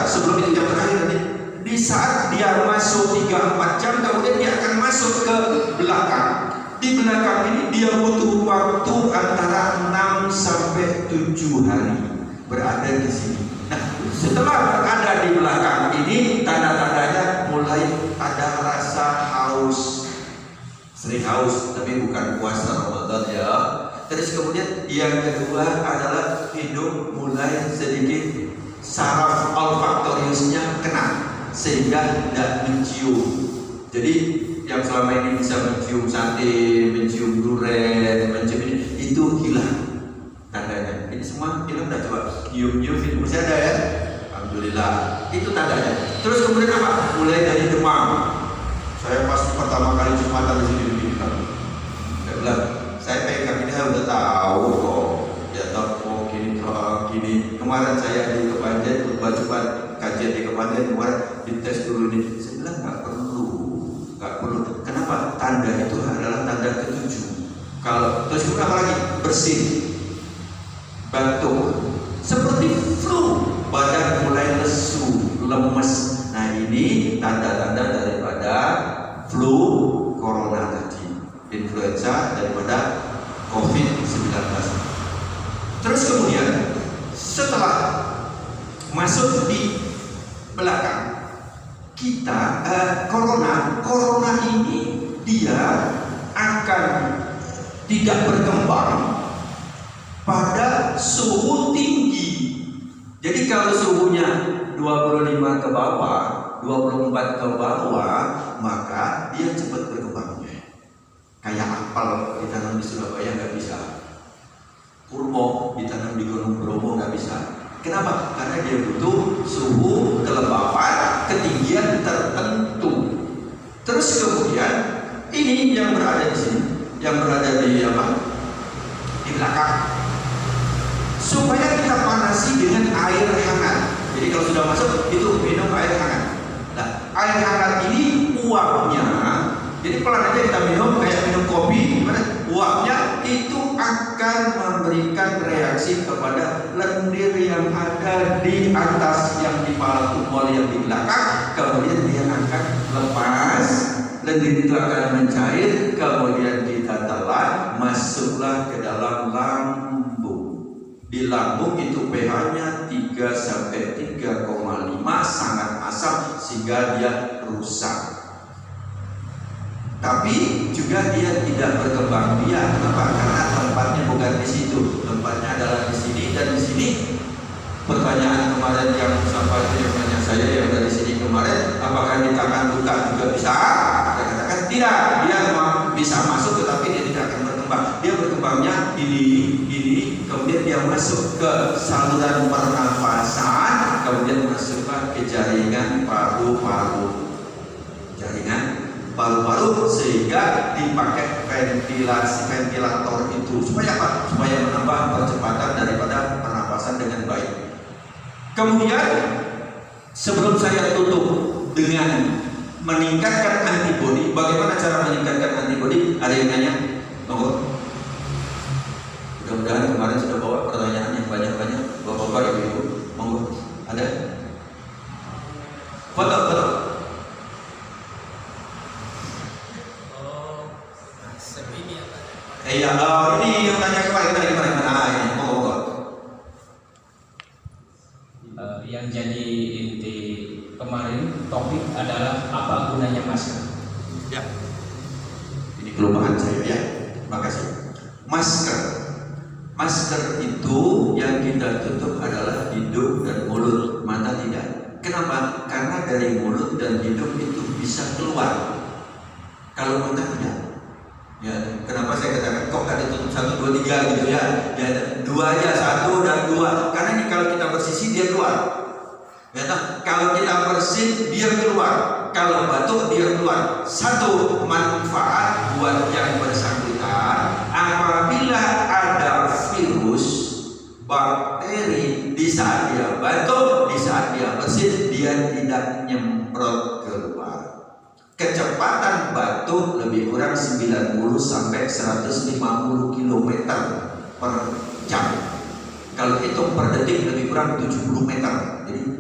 sebelum itu yang terakhir nih, di saat dia masuk 3-4 jam, kemudian dia akan masuk ke belakang. Di belakang ini dia butuh waktu antara 6 sampai 7 hari berada di sini. Nah, setelah berada di belakang ini, tanda-tandanya mulai ada rasa haus, sering haus, tapi bukan puasa Ramadan ya. Terus kemudian yang kedua adalah hidung mulai sedikit saraf olfaktoriusnya kena, sehingga tidak mencium. Jadi yang selama ini bisa mencium sate, mencium durian, mencium ini, itu hilang tandanya. Ini semua hilang. Dah coba nyium-nyium itu masih ada ya. Alhamdulillah, itu tandanya. Terus kemudian apa? Mulai dari demam. Saya pas pertama kali Jumatan di sini saya bilang, saya pegang ini saya udah tahu kok. Ya tahu gini. Kemarin saya di Kepanjen, coba kajian di Kepanjen, kemarin dites dulu nih. Saya bilang nggak perlu. Kenapa? Tanda itu adalah tanda ketujuh. Kalau terus apa lagi? Bersin, batuk, seperti flu, badan mulai lesu, lemes. Nah, ini tanda-tanda daripada flu corona tadi, influenza daripada COVID-19. Terus kemudian setelah masuk di belakang kita, corona ini dia akan tidak berkembang pada suhu tinggi. Jadi kalau suhunya 25 ke bawah, 24 ke bawah, maka dia cepat berkembangnya. Kayak apel ditanam di Surabaya nggak bisa, kurma ditanam di Gunung Bromo nggak bisa. Kenapa? Karena dia butuh suhu kelembapan ketinggian tertentu. Terus kemudian ini yang berada di sini, yang berada di di belakang, supaya kita panasi dengan air hangat. Jadi kalau sudah masuk itu minum air hangat. Nah, air hangat ini uapnya, jadi pelan aja kita minum kayak minum kopi, gimana? Uapnya itu akan memberikan reaksi kepada lendir yang ada di atas, yang di kepala tumpul, yang di belakang. Kemudian dia akan lepas, lendir itu akan mencair, kemudian kita telan, masuklah ke dalam lambung. Di lambung itu pH-nya 3 sampai 3,5, sangat asam sehingga dia rusak. Tapi juga dia tidak berkembang biak. Kenapa? Karena tempatnya bukan di situ. Tempatnya adalah di sini dan di sini. Pertanyaan kemarin yang sampai tanya saya yang dari sini kemarin, apakah di tangan buka juga bisa? Saya katakan tidak. Dia bisa masuk, tetapi dia tidak akan berkembang. Dia berkembangnya ini, kemudian dia masuk ke saluran pernafasan, kemudian masuklah ke jaringan paru-paru. Jaringan paru-paru, sehingga dipakai ventilator itu supaya apa? Supaya menambah percepatan daripada pernapasan dengan baik. Kemudian sebelum saya tutup dengan meningkatkan antibodi, bagaimana cara meningkatkan antibodi? Ada yang nanya? Monggo. Mudah-mudahan kemarin sudah bawa pertanyaan yang banyak-banyak, bapak-bapak, ibu-ibu. Monggo. Ada? Betul. Iya, ini yang tanya kemarin. Ini monggo. Yang jadi inti kemarin topik adalah apa gunanya masker. Ya, ini kelupaan saya ya. Terima kasih. Masker itu yang kita tutup adalah hidung dan mulut, mata tidak. Kenapa? Karena dari mulut dan hidung itu bisa keluar. Kalau mata tidak. Ya, kenapa saya katakan kok ada tutup 1, 2, 3 gitu ya? Ya, 2 dua aja, 1 dan 2. Karena ini kalau kita bersisi dia keluar. Ya, kalau kita bersin dia keluar, kalau batuk dia keluar. Satu, manfaat buat yang bersangkutan apabila ada virus, bakteri, di saat dia batuk, di saat dia bersin, dia tidak nyemprot keluar. Kecepatan batuk lebih kurang 90 sampai 150 km per jam. Kalau hitung per detik lebih kurang 70 meter. Jadi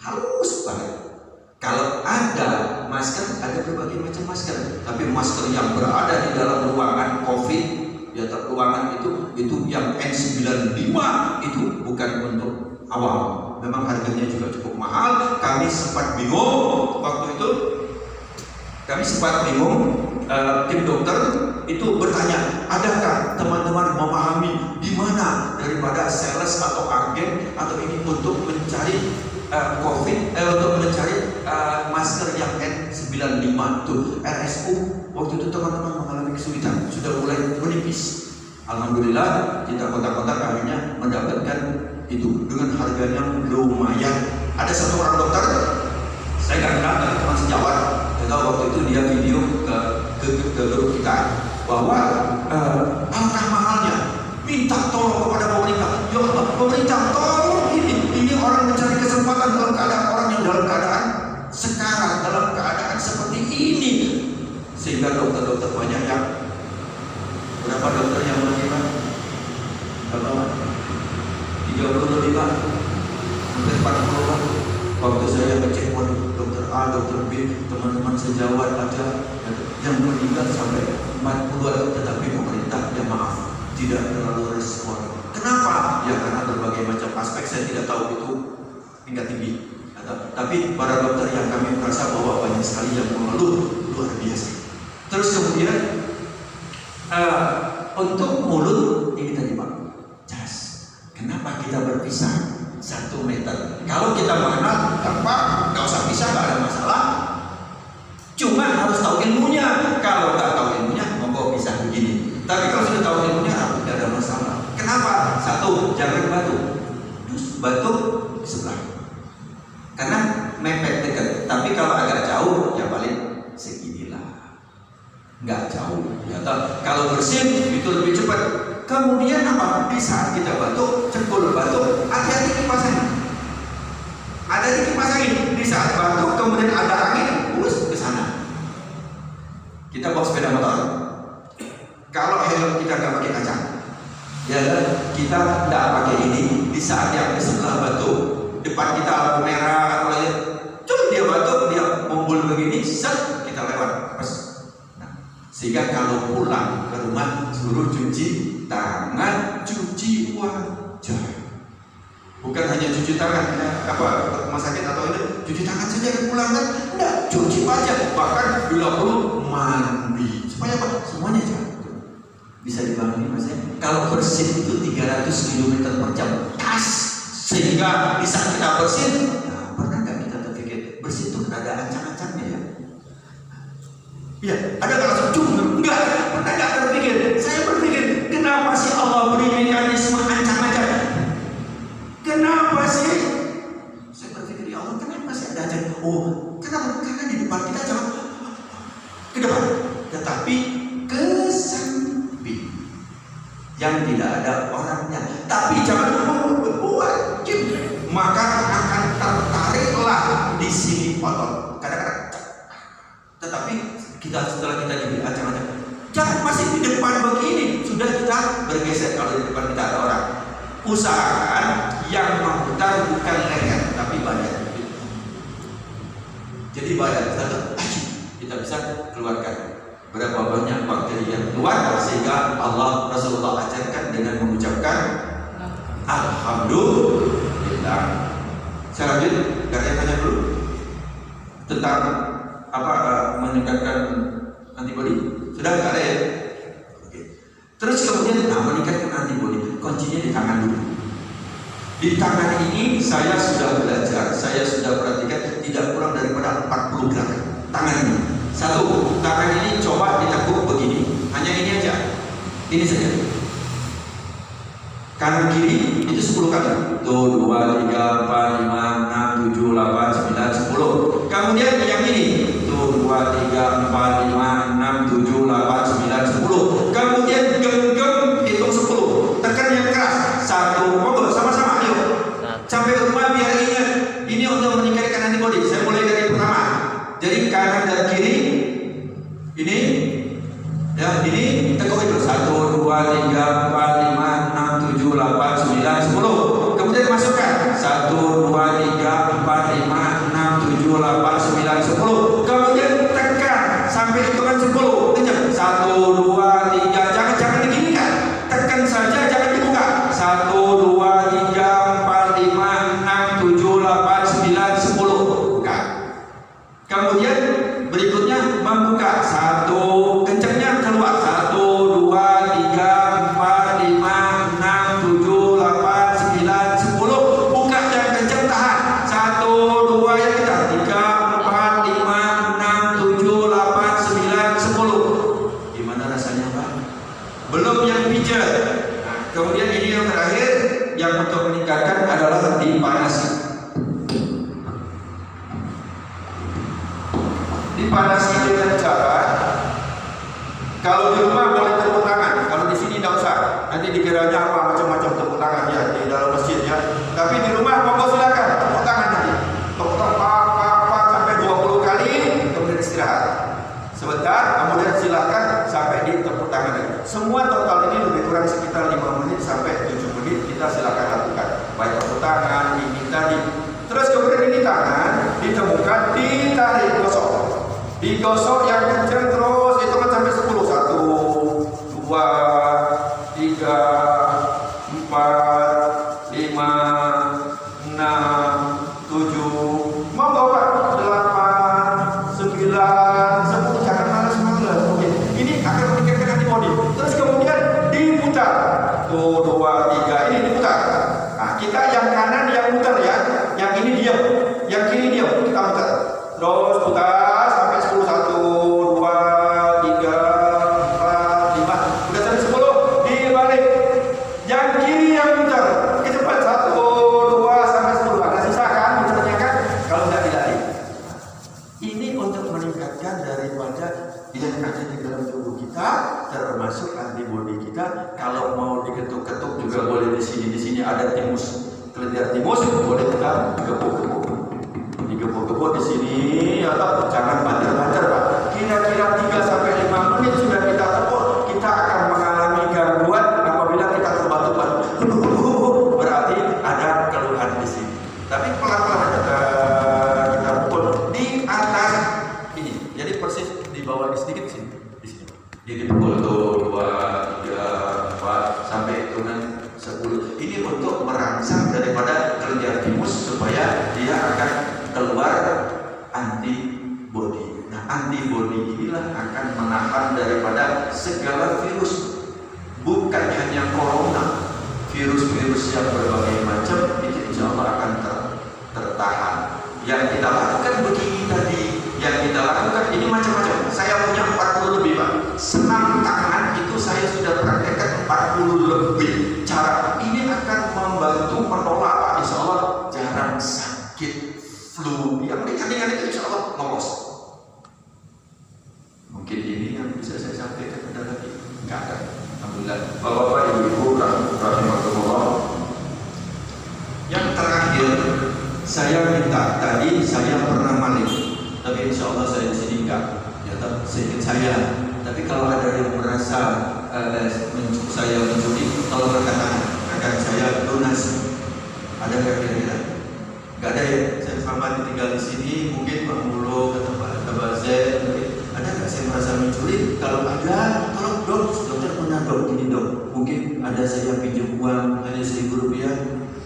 halus banget. Kalau ada masker, ada berbagai macam masker. Tapi masker yang berada di dalam ruangan COVID, di atas ruangan itu yang N95 itu bukan untuk awam. Memang harganya juga cukup mahal. Kami sempat bingung waktu itu. Tim dokter itu bertanya, adakah teman-teman memahami di mana daripada sales atau agen atau ini untuk mencari untuk mencari masker yang N95 itu RSU. Waktu itu teman-teman mengalami kesulitan, sudah mulai menipis. Alhamdulillah kita kontak-kontak akhirnya mendapatkan itu dengan harganya lumayan. Ada satu orang dokter, saya nggak kenal tapi teman sejawat. Kita waktu itu dia video ke grup kita bahwa alangkah mahalnya, minta tolong kepada pemerintah. Ya Allah, pemerintah tolong ini orang mencari kesempatan dalam keadaan orang yang dalam keadaan sekarang, dalam keadaan seperti ini, sehingga dokter-dokter banyak yang berapa dokter yang menerima? Berapa? 30 lebih Pak, hampir 40 Pak. Waktu saya ngecek, waduh, dokter A, dokter B, teman-teman sejawat ada yang meninggal sampai 40-an, tetapi pemerintah ya maaf tidak terlalu respon. Kenapa? Ya karena berbagai macam aspek, saya tidak tahu itu tingkat tinggi. Tapi para dokter yang kami merasa bahwa banyak sekali yang mengeluh luar biasa. Terus kemudian untuk mulut ini tadi Pak, jas. Kenapa kita berpisah 1 meter? Kalau kita mengenal, apa? Nggak usah pisah, nggak ada masalah. Cuma harus tahu ilmunya. Kalau nggak tahu ilmunya, monggo pisah begini. Tapi kalau sudah tahu ilmunya, tidak ada masalah. Kenapa? 1, jangan batuk. Terus batuk sebelah. Karena mepet dekat. Tapi kalau agak jauh, ya paling seginilah. Nggak jauh. Ya, kalau bersin itu lebih cepat. Kemudian apa? Di saat kita batuk, cekul batuk, hati-hati kipas angin. Ada di kipas angin. Di saat batuk, kemudian ada angin, urus ke sana. Kita bawa sepeda motor. Kalau helm kita nggak pakai kaca, ya kita nggak pakai ini. Di saat yang di sebelah batuk, depan kita lampu merah atau lain, dia batuk, dia mumbul begini, set kita lewat. Sehingga kalau pulang ke rumah suruh cuci tangan, cuci wajah. Bukan hanya cuci tangan, rumah sakit atau ini cuci tangan saja dan pulang kan? Enggak, cuci wajah. Bahkan bila perlu mandi. Supaya apa? Semuanya jatuh. Bisa dipahami maksudnya? Kalau bersin itu 300 km per jam, kas. Sehingga di saat kita bersin, nah, pernah nggak kita terpikir bersin itu ada ancang-ancangnya ya? Iya, ada nggak langsung cum? Enggak, pernah nggak terpikir? Saya berpikir, kenapa sih Allah beri mekanisme ancang-ancang? Kenapa sih? Saya berpikir, ya Allah, kenapa sih ada ancang? Oh, kenapa? Karena di depan kita jangan ke depan, tetapi ke samping yang tidak ada orangnya. Tapi jangan wajib, maka akan tertariklah di sini otot. Kadang-kadang, tetapi setelah kita diberi ancang-ancang, jangan masih di depan begini, sudah kita bergeser. Kalau di depan kita ada orang, usahakan yang memutar bukan leher tapi badan. Jadi badan kita bisa keluarkan berapa banyak bakteri yang keluar, sehingga Allah Rasulullah ajarkan dengan mengucapkan Alhamdulillah. Saya lanjut, kalian tanya dulu tentang meningkatkan antibodi. Sudah nggak ada ya? Oke. Terus kemudian meningkatkan antibodi, kuncinya di tangan dulu. Di tangan ini saya sudah belajar, saya sudah perhatikan tidak kurang daripada 40 gram. Tangan ini, satu, tangan ini coba ditekuk begini, hanya ini aja, ini saja. kanan kiri itu 10 kali. Tuh 2, 3, 4, 5, 6, 7, 8, 9, 10. Kemudian yang ini tuh 2, 3, 4, 5, 6, 7, 8, 9, 10. Kemudian genggam hitung 10. Tekan yang keras. 1, monggo sama-sama ayo. Sampai ke rumah biar ingat. Ini untuk meningkatkan antibody. Saya mulai dari pertama. Jadi kanan dan kiri. Ini ya, ini tekuk itu 1, 2, 3, 4, 5, 6, 7, 8, 9, 10. Kemudian masukkan 1, 2, 3, 4, 5, 6, 7, 8, 9, 10. Kemudian tekan sampai hitungan 10. Kencang. 1, 2, 3. Jangan diginikan. Tekan saja, jangan dibuka. 1, 2, 3, 4, 5, 6, 7, 8, 9, 10. Buka. Kemudian berikutnya membuka. 1, kencangnya keluar. 1, 2, 3, 4, 5, 6, 7, 8, 9, 10. Buka yang kencang, tahan. 1, 2, yang kita 3, 4, 5, 6, 7, 8, 9, 10. Gimana rasanya, Pak? Belum yang pijat. Nah, kemudian ini yang terakhir yang untuk meningkatkan adalah dipanasi. Dipanasi dengan cara, kalau di rumah boleh tepuk tangan, kalau di sini tidak usah. Nanti dikiranya apa macam-macam tepuk tangan ya di dalam masjid ya. Tapi di rumah monggo silakan tepuk tangan nanti. Tepuk sampai 20 kali, kemudian istirahat. Sebentar, kemudian silakan sampai di tepuk tangan lagi. Semua total ini lebih kurang sekitar 5 menit sampai 7 menit kita silakan lakukan. Baik tepuk tangan, ini tadi. Terus kemudian ini tangan ditemukan, ditarik, gosok. Digosok yang kencang terus, itu kan sampai 10. 1, 2, 3, 4, 5, 6, 7, monggo Pak, 8, 9, 10. Jangan malas-malas. Oke. Ini akan meningkatkan antibody. Terus kemudian diputar. Tuh 2, 3, ini diputar. Nah, kita yang kanan yang muter ya, yang ini diam, yang kiri diam, kita muter. Terus putar. 1, 2, 3, 4, 5. Udah sampai 10. Dibalik. Yang kiri yang muter. Cepat. 1, 2 sampai 10. Ada sisa kan? Muternya kan? Kalau tidak dilari. Ini untuk meningkatkan daripada yang ada di dalam tubuh kita, termasuk antibodi kita. Kalau mau diketuk-ketuk juga boleh di sini. Di sini ada timus, kelenjar timus, boleh kita digepuk-gepuk di sini, atau jangan banter-banter Pak. Kira-kira 3 sampai 5 menit sudah kita tepuk, kita akan mengalami gangguan apabila kita terbatuk-batuk. Berarti ada keluhan di sini. Tapi pelan-pelan kita pukul di atas ini. Jadi persis di bawah ini sedikit sini, di sini. Jadi pukul tuh 2, 3, 4 sampai hitungan 10. Ini untuk merangsang daripada kelenjar timus supaya dia akan keluar antibodi. Nah, antibodi inilah akan menahan daripada segala virus, bukan hanya corona, virus-virus yang berbagai macam itu insya Allah akan tertahan. Yang kita lakukan begini tadi, yang kita lakukan ini macam-macam. Saya punya 40 lebih Pak. Senam tangan itu saya sudah praktekkan 40 lebih. Cara ini akan membantu menolak Pak, insya Allah jarang sakit. Flu yang ringan-ringan itu insya Allah lolos. Mungkin ini yang bisa saya sampaikan, ada lagi? Enggak ada. Alhamdulillah. Bapak-bapak, ibu-ibu, rahimahullah. Yang terakhir, saya minta, tadi saya pernah maling, tapi insya Allah saya di sini enggak. Ya, sedikit saya. Tapi kalau ada yang merasa saya mencuri, tolong rekan saya lunas. Ada nggak kira-kira? Nggak ada ya. Saya selama tinggal di sini, mungkin Pak Mulo, kata Bazen, ada nggak saya merasa mencuri? Kalau ada, tolong dok, dokter pernah dok, ini dok. Mungkin ada saya pinjam uang hanya Rp1.000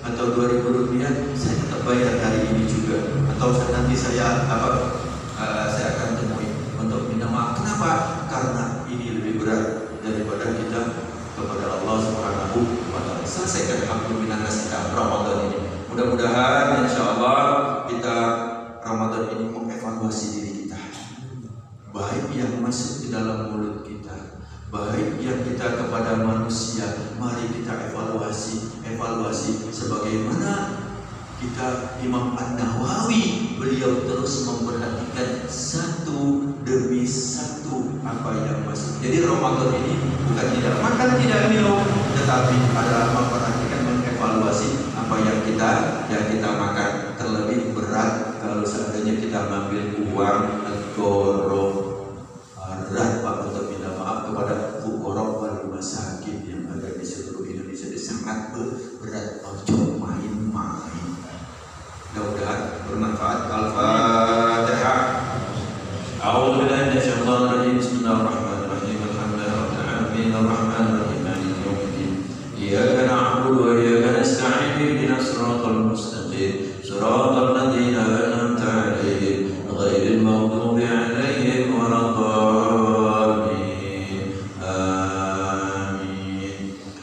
atau Rp2.000, saya tetap bayar hari ini juga. Atau nanti saya akan temui untuk minta maaf. Kenapa? Karena ini lebih berat daripada kita kepada Allah Subhanahu wa Ta'ala. Selesaikan hakul minas kita Ramadan ini. Mudah-mudahan insya Allah kita Ramadan ini mengevaluasi diri kita, baik yang masuk di dalam mulut kita baik yang kita kepada manusia. Mari kita evaluasi sebagaimana kita Imam An-Nawawi, beliau terus memperhatikan satu demi satu apa yang masuk. Jadi Ramadan ini bukan tidak makan, tidak minum, tetapi adalah memperhatikan, mengevaluasi apa yang kita makan. Terlebih berat kalau seandainya kita ngambil uang negara, berat Pak untuk minta maaf kepada fuqara wal masakin yang ada di seluruh Indonesia. Ini sangat berat, ojo main-main. Mudah-mudahan bermanfaat. Al-Fatihah. A'udzu billahi minasyaitonir rajim. Bismillahirrahmanirrahim. Alhamdulillahirabbil alamin. Arrahmanir rahim. Maliki yaumiddin. Iyyaka na'budu wa iyyaka nasta'in. Ihdinas siratal mustaqim. Siratal ladzina an'amta 'alaihim ghairil maghdubi 'alaihim waladdallin. Amin.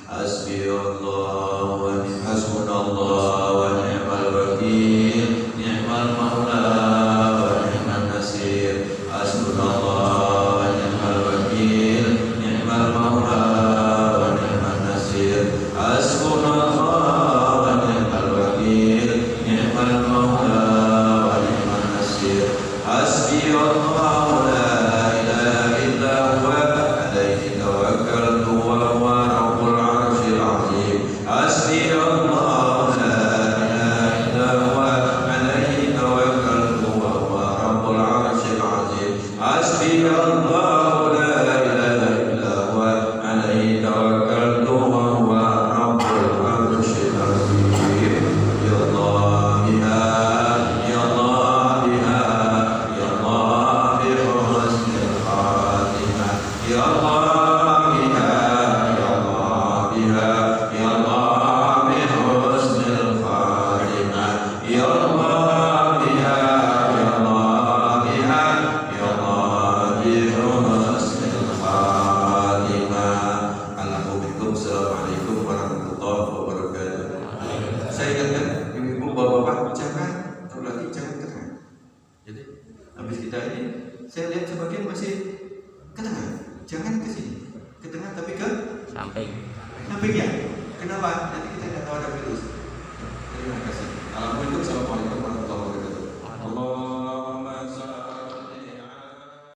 Hasbiyallahu wa hasbunallahu wa ni'mal wakil. Ni'mal maula wa ni'man nasir. Hasbunallahu wa ni'mal wakil. Ni'mal maula wa ni'man nasir. Hasbunallahu wa ni'mal wakil. Ni'mal maula wa ni'man nasir. Hasbiyallahu la ilaha illa huwa alaihi tawakkaltu wa huwa rabbul arsyil azim. Hasbiyallahu la ilaha illa huwa alaihi tawakkaltu wa huwa rabbul arsyil azim. Hasbiyallahu la ilaha illa huwa alaihi tawakkaltu wa huwa rabbul arsyil azim. Ya Allah biha, ya Allah biha, ya Allah bi husnil khatimah. Ya Allah biha, ya Allah biha, ya Allah bi husnil khatimah. Ya Allah biha, ya Allah biha, ya Allah bi husnil khatimah. Assalamualaikum warahmatullahi wabarakatuh. Saya ingatkan ibu-ibu, bapak-bapak, jangan terlatih, jangan ke tengah. Jadi habis kita ini, saya lihat sebagian masih ke tengah, jangan ke sini, ke tengah tapi ke samping. samping ya. Kenapa? Nanti kita tidak tahu ada virus. Terima kasih.